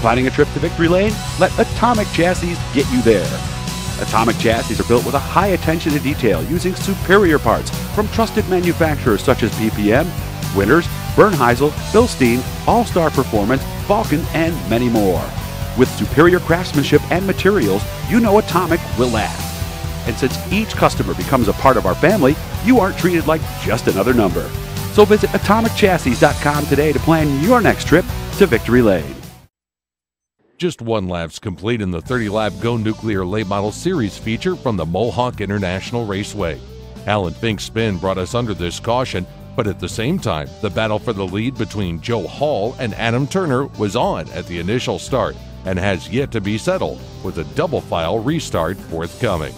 Planning a trip to Victory Lane? Let Atomic Chassis get you there. Atomic Chassis are built with a high attention to detail using superior parts from trusted manufacturers such as PPM, Winters, Bernheisel, Bilstein, All-Star Performance, Vulcan, and many more. With superior craftsmanship and materials, you know Atomic will last. And since each customer becomes a part of our family, you aren't treated like just another number. So visit AtomicChassis.com today to plan your next trip to Victory Lane. Just one lap's complete in the 30-lap Go Nuclear Late Model Series feature from the Mohawk International Raceway. Alan Fink's spin brought us under this caution, but at the same time, the battle for the lead between Joe Hall and Adam Turner was on at the initial start and has yet to be settled, with a double-file restart forthcoming.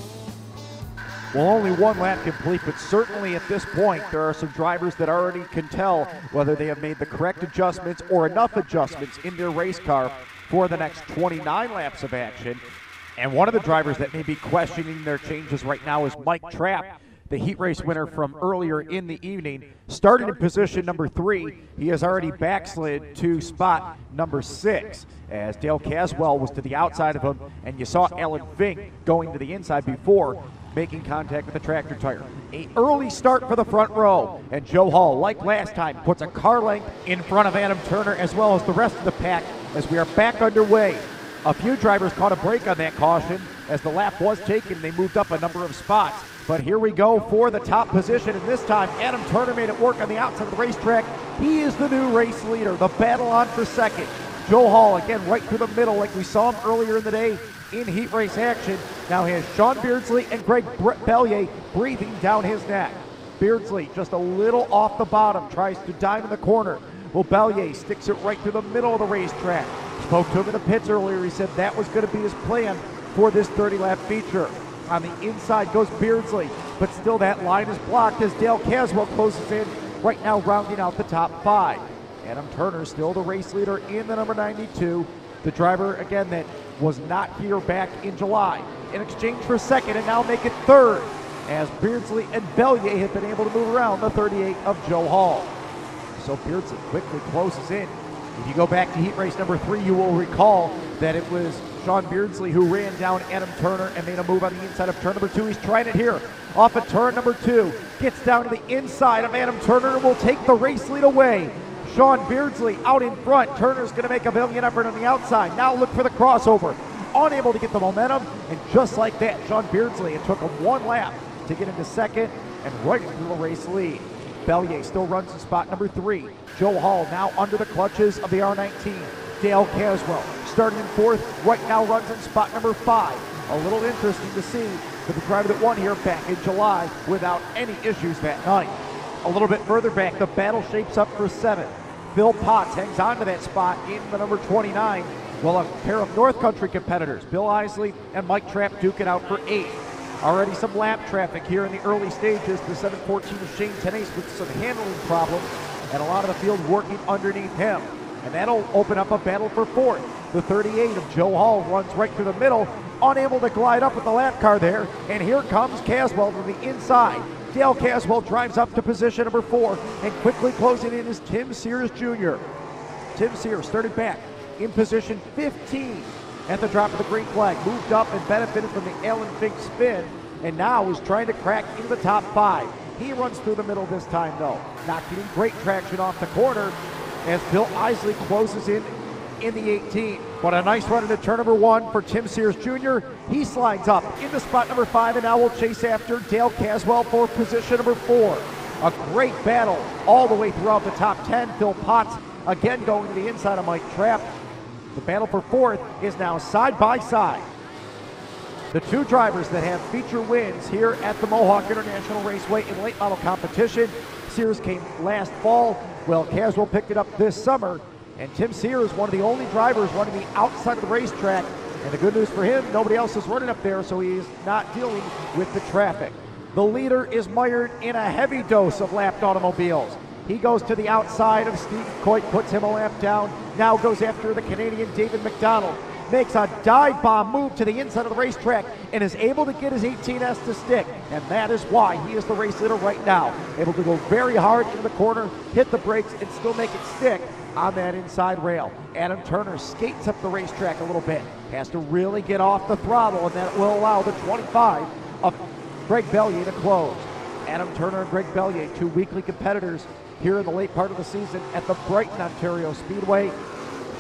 Well, only one lap complete, but certainly at this point, there are some drivers that already can tell whether they have made the correct adjustments or enough adjustments in their race car for the next 29 laps of action. And one of the drivers that may be questioning their changes right now is Mike Trapp, the heat race winner from earlier in the evening. Started in position number 3, he has already backslid to spot number 6, as Dale Caswell was to the outside of him, and you saw Alan Fink going to the inside before making contact with the tractor tire. An early start for the front row, and Joe Hall, like last time, puts a car length in front of Adam Turner as well as the rest of the pack as we are back underway. A few drivers caught a break on that caution. As the lap was taken, they moved up a number of spots. But here we go for the top position, and this time Adam Turner made it work on the outside of the racetrack. He is the new race leader. The battle on for second. Joe Hall, again, right through the middle like we saw him earlier in the day in heat race action. Now has Sean Beardsley and Greg Bellier breathing down his neck. Beardsley just a little off the bottom, tries to dive in the corner. Well, Bellier sticks it right through the middle of the racetrack. Spoke to him in the pits earlier. He said that was going to be his plan for this 30-lap feature. On the inside goes Beardsley, but still that line is blocked as Dale Caswell closes in, right now rounding out the top 5. Adam Turner still the race leader in the number 92. The driver, again, that was not here back in July. In exchange for second, and now make it third, as Beardsley and Bellier have been able to move around the 38 of Joe Hall. So Beardsley quickly closes in. If you go back to heat race number 3, you will recall that it was Sean Beardsley who ran down Adam Turner and made a move on the inside of turn number 2. He's trying it here off of turn number 2. Gets down to the inside of Adam Turner and will take the race lead away. Sean Beardsley out in front. Turner's going to make a valiant effort on the outside. Now look for the crossover. Unable to get the momentum, and just like that, Sean Beardsley, it took him one lap to get into second and right into the race lead. Bellier still runs in spot number 3. Joe Hall now under the clutches of the R19. Dale Caswell starting in 4th, right now runs in spot number 5. A little interesting to see for the driver that won here back in July without any issues that night. A little bit further back, the battle shapes up for 7th. Phil Potts hangs on to that spot in the number 29. Well, a pair of North Country competitors, Bill Isley and Mike Trapp, duke it out for 8th. Already some lap traffic here in the early stages. The 714 of Shane Tennace with some handling problems, and a lot of the field working underneath him. And that'll open up a battle for 4th. The 38 of Joe Hall runs right through the middle, unable to glide up with the lap car there. And here comes Caswell to the inside. Dale Caswell drives up to position number 4, and quickly closing in is Tim Sears Jr. Tim Sears started back in position 15 at the drop of the green flag, moved up and benefited from the Alan Fink spin, and now is trying to crack into the top 5. He runs through the middle this time though, not getting great traction off the corner as Bill Isley closes in the 18. But a nice run into turn number 1 for Tim Sears Jr. He slides up into spot number 5, and now will chase after Dale Caswell for position number 4. A great battle all the way throughout the top 10. Phil Potts again going to the inside of Mike Trapp. The battle for 4th is now side by side. The two drivers that have feature wins here at the Mohawk International Raceway in late model competition. Sears came last fall. Well, Caswell picked it up this summer. And Tim Sears, one of the only drivers running the outside of the racetrack. And the good news for him, nobody else is running up there, so he's not dealing with the traffic. The leader is mired in a heavy dose of lapped automobiles. He goes to the outside of Steve Coit, puts him a lap down, now goes after the Canadian David McDonald. Makes a dive bomb move to the inside of the racetrack and is able to get his 18S to stick. And that is why he is the race leader right now. Able to go very hard into the corner, hit the brakes, and still make it stick. on that inside rail. Adam Turner skates up the racetrack a little bit. Has to really get off the throttle, and that will allow the 25 of Greg Bellier to close. Adam Turner and Greg Bellier, two weekly competitors here in the late part of the season at the Brighton, Ontario Speedway.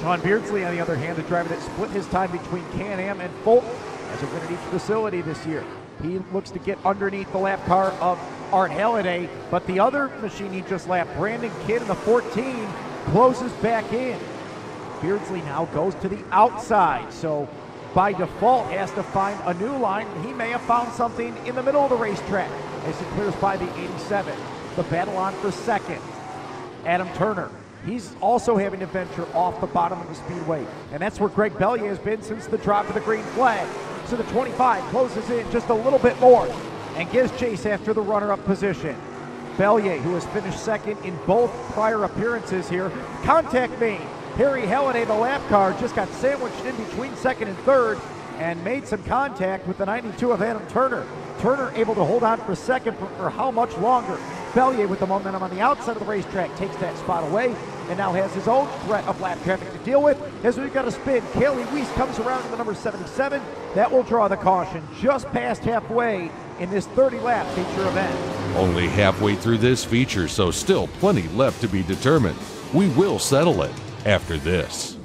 Sean Beardsley, on the other hand, the driver that split his time between Can-Am and Fulton as a Winter Each facility this year. He looks to get underneath the lap car of Art Halliday, but the other machine he just lapped, Brandon Kidd in the 14, closes back in. Beardsley now goes to the outside, so by default has to find a new line. He may have found something in the middle of the racetrack as he clears by the 87. The battle on for second. Adam Turner, he's also having to venture off the bottom of the speedway, and that's where Greg Bellier has been since the drop of the green flag. So the 25 closes in just a little bit more and gives chase after the runner-up position. Bellier, who has finished second in both prior appearances here. Contact me. Harry Halliday, the lap car, just got sandwiched in between second and third and made some contact with the 92 of Adam Turner. Turner able to hold on for second for how much longer? Bellier, with the momentum on the outside of the racetrack, takes that spot away and now has his own threat of lap traffic to deal with. As we've got a spin, Kaylee Weiss comes around to the number 77. That will draw the caution just past halfway in this 30-lap feature event. Only halfway through this feature, so still plenty left to be determined. We will settle it after this.